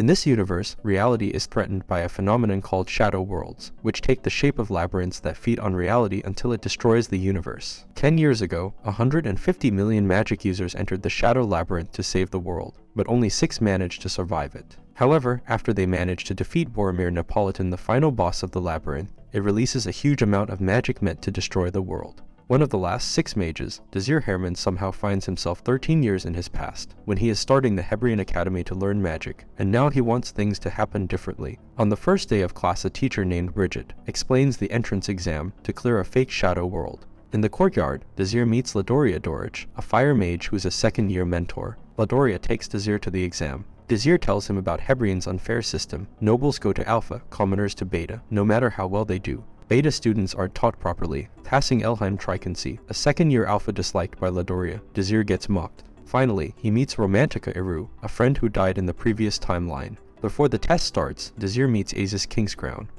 In this universe, reality is threatened by a phenomenon called shadow worlds, which take the shape of labyrinths that feed on reality until it destroys the universe. 10 years ago, 150 million magic users entered the shadow labyrinth to save the world, but only 6 managed to survive it. However, after they managed to defeat Boromir Napolitan, the final boss of the labyrinth, it releases a huge amount of magic meant to destroy the world. One of the last 6 mages, Dazir Herman, somehow finds himself 13 years in his past, when he is starting the Hebrian Academy to learn magic, and now he wants things to happen differently. On the first day of class, a teacher named Bridget explains the entrance exam to clear a fake shadow world. In the courtyard, Dazir meets Ladoria Dorich, a fire mage who is a second-year mentor. Ladoria takes Dazir to the exam. Dazir tells him about Hebrian's unfair system. Nobles go to Alpha, commoners to Beta, no matter how well they do. Beta students aren't taught properly. Passing Elheim Tricancy, a second-year Alpha disliked by Ladoria, Dazir gets mocked. Finally, he meets Romantica Eru, a friend who died in the previous timeline. Before the test starts, Dazir meets Aziz Kingscrown,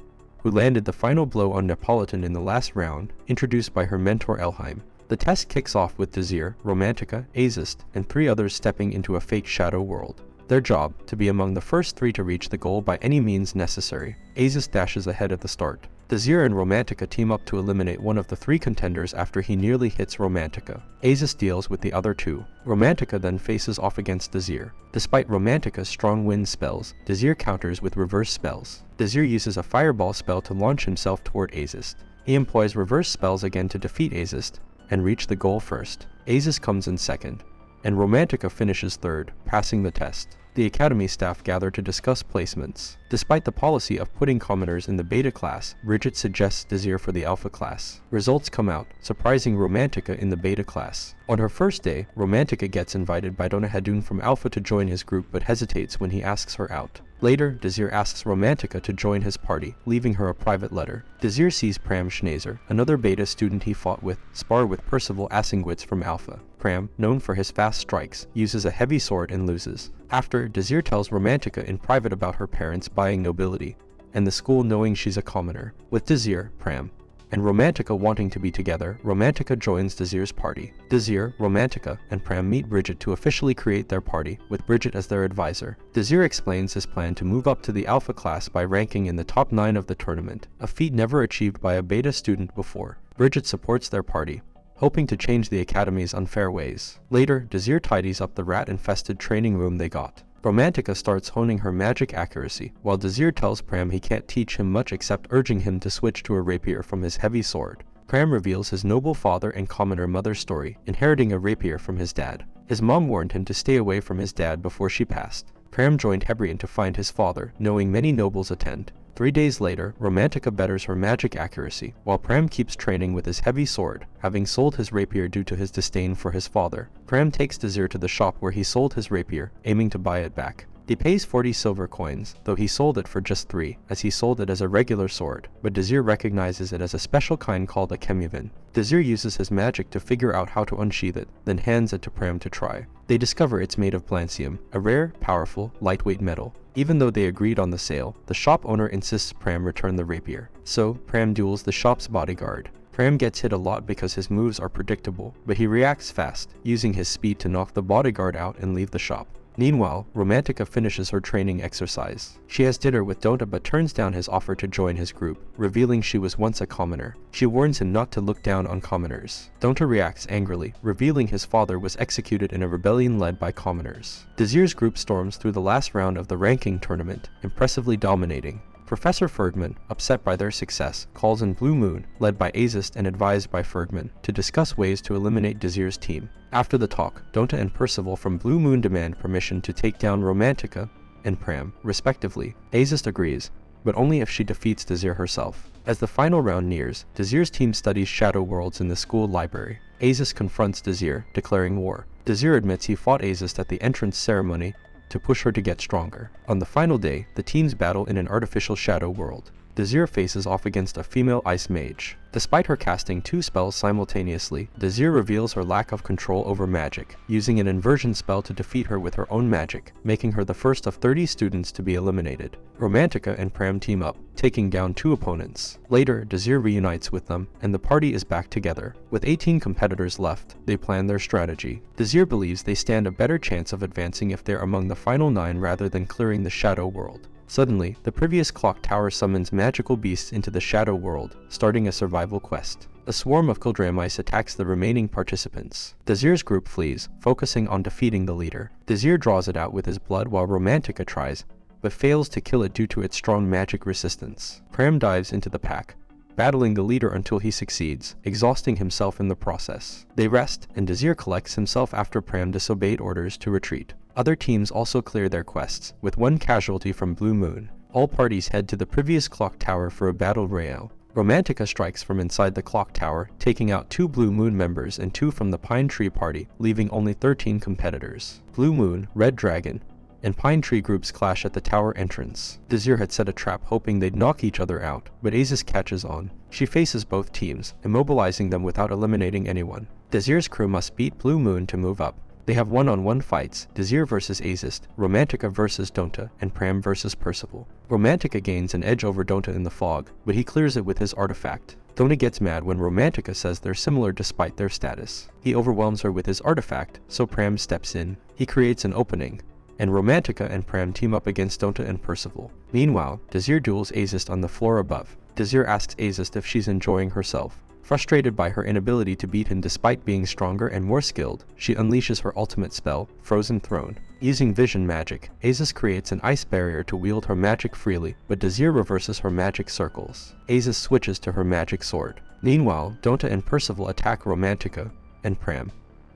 who landed the final blow on Napolitan in the last round, introduced by her mentor Elheim. The test kicks off with Dazir, Romantica, Aziz, and 3 others stepping into a fake shadow world. Their job, to be among the first 3 to reach the goal by any means necessary. Aziz dashes ahead at the start. Dazir and Romantica team up to eliminate one of the 3 contenders after he nearly hits Romantica. Aziz deals with the other 2. Romantica then faces off against Dazir. Despite Romantica's strong wind spells, Dazir counters with reverse spells. Dazir uses a fireball spell to launch himself toward Aziz. He employs reverse spells again to defeat Aziz and reach the goal first. Aziz comes in second, and Romantica finishes third, passing the test. The Academy staff gather to discuss placements. Despite the policy of putting commoners in the Beta class, Bridget suggests Dazir for the Alpha class. Results come out, surprising Romantica in the Beta class. On her first day, Romantica gets invited by Dona Hadun from Alpha to join his group but hesitates when he asks her out. Later, Dazir asks Romantica to join his party, leaving her a private letter. Dazir sees Pram Schnazer, another Beta student he fought with, spar with Percival Asingwitz from Alpha. Pram, known for his fast strikes, uses a heavy sword and loses. After, Dazir tells Romantica in private about her parents buying nobility, and the school knowing she's a commoner. With Dazir, Pram, and Romantica wanting to be together, Romantica joins Dazir's party. Dazir, Romantica, and Pram meet Bridget to officially create their party, with Bridget as their advisor. Dazir explains his plan to move up to the Alpha class by ranking in the top 9 of the tournament, a feat never achieved by a Beta student before. Bridget supports their party, hoping to change the Academy's unfair ways. Later, Dazir tidies up the rat-infested training room they got. Romantica starts honing her magic accuracy, while Dazir tells Pram he can't teach him much except urging him to switch to a rapier from his heavy sword. Pram reveals his noble father and commoner mother's story, inheriting a rapier from his dad. His mom warned him to stay away from his dad before she passed. Pram joined Hebrian to find his father, knowing many nobles attend. 3 days later, Romantica betters her magic accuracy, while Pram keeps training with his heavy sword, having sold his rapier due to his disdain for his father. Pram takes Dazir to the shop where he sold his rapier, aiming to buy it back. He pays 40 silver coins, though he sold it for just 3, as he sold it as a regular sword, but Dazir recognizes it as a special kind called a Kemuvin. Dazir uses his magic to figure out how to unsheath it, then hands it to Pram to try. They discover it's made of blancium, a rare, powerful, lightweight metal. Even though they agreed on the sale, the shop owner insists Pram return the rapier. So, Pram duels the shop's bodyguard. Pram gets hit a lot because his moves are predictable, but he reacts fast, using his speed to knock the bodyguard out and leave the shop. Meanwhile, Romantica finishes her training exercise. She has dinner with Donta but turns down his offer to join his group, revealing she was once a commoner. She warns him not to look down on commoners. Donta reacts angrily, revealing his father was executed in a rebellion led by commoners. Dazir's group storms through the last round of the ranking tournament, impressively dominating. Professor Ferdman, upset by their success, calls in Blue Moon, led by Aziz and advised by Ferdman, to discuss ways to eliminate Dazir's team. After the talk, Donta and Percival from Blue Moon demand permission to take down Romantica and Pram, respectively. Aziz agrees, but only if she defeats Dazir herself. As the final round nears, Dazir's team studies shadow worlds in the school library. Aziz confronts Dazir, declaring war. Dazir admits he fought Aziz at the entrance ceremony to push her to get stronger. On the final day, the teams battle in an artificial shadow world. Desir faces off against a female ice mage. Despite her casting 2 spells simultaneously, Desir reveals her lack of control over magic, using an inversion spell to defeat her with her own magic, making her the first of 30 students to be eliminated. Romantica and Pram team up, taking down 2 opponents. Later, Desir reunites with them, and the party is back together. With 18 competitors left, they plan their strategy. Desir believes they stand a better chance of advancing if they're among the final 9 rather than clearing the Shadow World. Suddenly, the previous clock tower summons magical beasts into the Shadow World, starting a survival quest. A swarm of Kildrammice attacks the remaining participants. Desir's group flees, focusing on defeating the leader. Desir draws it out with his blood while Romantica tries, but fails to kill it due to its strong magic resistance. Pram dives into the pack, battling the leader until he succeeds, exhausting himself in the process. They rest, and Desir collects himself after Pram disobeyed orders to retreat. Other teams also clear their quests, with 1 casualty from Blue Moon. All parties head to the previous clock tower for a battle royale. Romantica strikes from inside the clock tower, taking out 2 Blue Moon members and 2 from the Pine Tree party, leaving only 13 competitors. Blue Moon, Red Dragon, and Pine Tree groups clash at the tower entrance. Desir had set a trap hoping they'd knock each other out, but Aziz catches on. She faces both teams, immobilizing them without eliminating anyone. Desir's crew must beat Blue Moon to move up. They have one-on-one fights, Desir versus Aziz, Romantica versus Donta, and Pram versus Percival. Romantica gains an edge over Donta in the fog, but he clears it with his artifact. Donta gets mad when Romantica says they're similar despite their status. He overwhelms her with his artifact, so Pram steps in. He creates an opening, and Romantica and Pram team up against Donta and Percival. Meanwhile, Desir duels Aziz on the floor above. Desir asks Aziz if she's enjoying herself. Frustrated by her inability to beat him despite being stronger and more skilled, she unleashes her ultimate spell, Frozen Throne. Using vision magic, Aziz creates an ice barrier to wield her magic freely, but Desir reverses her magic circles. Aziz switches to her magic sword. Meanwhile, Donta and Percival attack Romantica and Pram,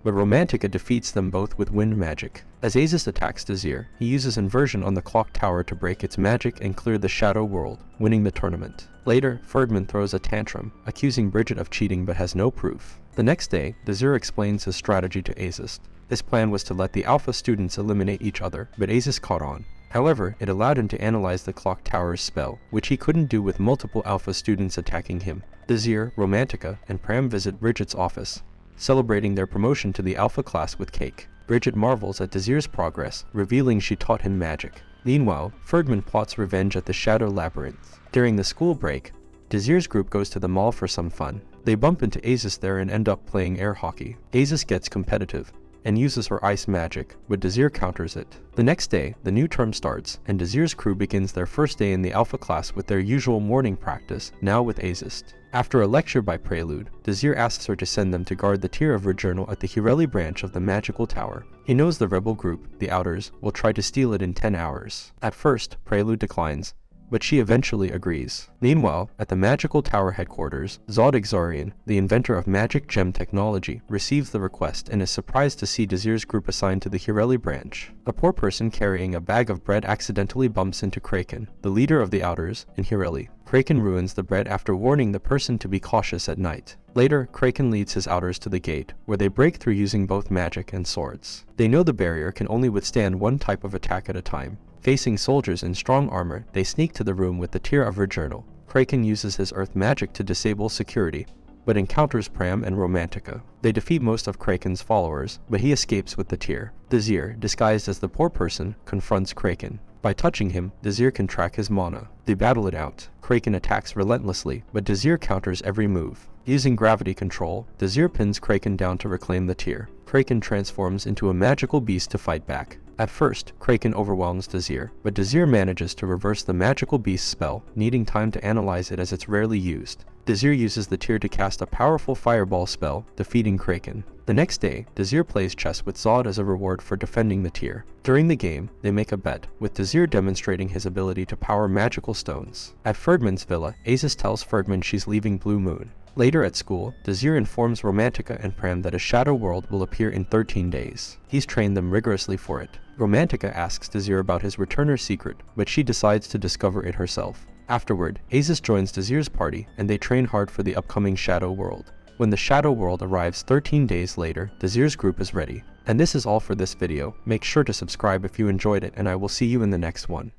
but Romantica defeats them both with wind magic. As Aziz attacks Desir, he uses inversion on the clock tower to break its magic and clear the Shadow World, winning the tournament. Later, Ferdman throws a tantrum, accusing Bridget of cheating but has no proof. The next day, Desir explains his strategy to Aziz. His plan was to let the Alpha students eliminate each other, but Aziz caught on. However, it allowed him to analyze the clock tower's spell, which he couldn't do with multiple Alpha students attacking him. Desir, Romantica, and Pram visit Bridget's office, celebrating their promotion to the Alpha class with cake. Bridget marvels at Desir's progress, revealing she taught him magic. Meanwhile, Ferdman plots revenge at the Shadow Labyrinth. During the school break, Desir's group goes to the mall for some fun. They bump into Aziz there and end up playing air hockey. Aziz gets competitive and uses her ice magic, but Desir counters it. The next day, the new term starts, and Desir's crew begins their first day in the Alpha class with their usual morning practice, now with Aziz. After a lecture by Prelude, Desir asks her to send them to guard the Tier of Returnal at the Hireli branch of the Magical Tower. He knows the rebel group, the Outers, will try to steal it in 10 hours. At first, Prelude declines, but she eventually agrees. Meanwhile, at the Magical Tower headquarters, Zod Exarian, the inventor of magic gem technology, receives the request and is surprised to see Desir's group assigned to the Hireli branch. A poor person carrying a bag of bread accidentally bumps into Kraken, the leader of the Outers, in Hireli. Kraken ruins the bread after warning the person to be cautious at night. Later, Kraken leads his Outers to the gate, where they break through using both magic and swords. They know the barrier can only withstand one type of attack at a time. Facing soldiers in strong armor, they sneak to the room with the Tier of Returnal. Kraken uses his earth magic to disable security, but encounters Pram and Romantica. They defeat most of Kraken's followers, but he escapes with the Tier. Desir, disguised as the poor person, confronts Kraken. By touching him, Desir can track his mana. They battle it out. Kraken attacks relentlessly, but Desir counters every move. Using gravity control, Desir pins Kraken down to reclaim the Tier. Kraken transforms into a magical beast to fight back. At first, Kraken overwhelms Desir, but Desir manages to reverse the magical beast spell, needing time to analyze it as it's rarely used. Desir uses the Tier to cast a powerful fireball spell, defeating Kraken. The next day, Desir plays chess with Zod as a reward for defending the Tier. During the game, they make a bet, with Desir demonstrating his ability to power magical stones. At Ferdman's villa, Aziz tells Ferdman she's leaving Blue Moon. Later at school, Desir informs Romantica and Pram that a Shadow World will appear in 13 days. He's trained them rigorously for it. Romantica asks Desir about his returner secret, but she decides to discover it herself. Afterward, Aziz joins Desir's party, and they train hard for the upcoming Shadow World. When the Shadow World arrives 13 days later, Desir's group is ready. And this is all for this video. Make sure to subscribe if you enjoyed it, and I will see you in the next one.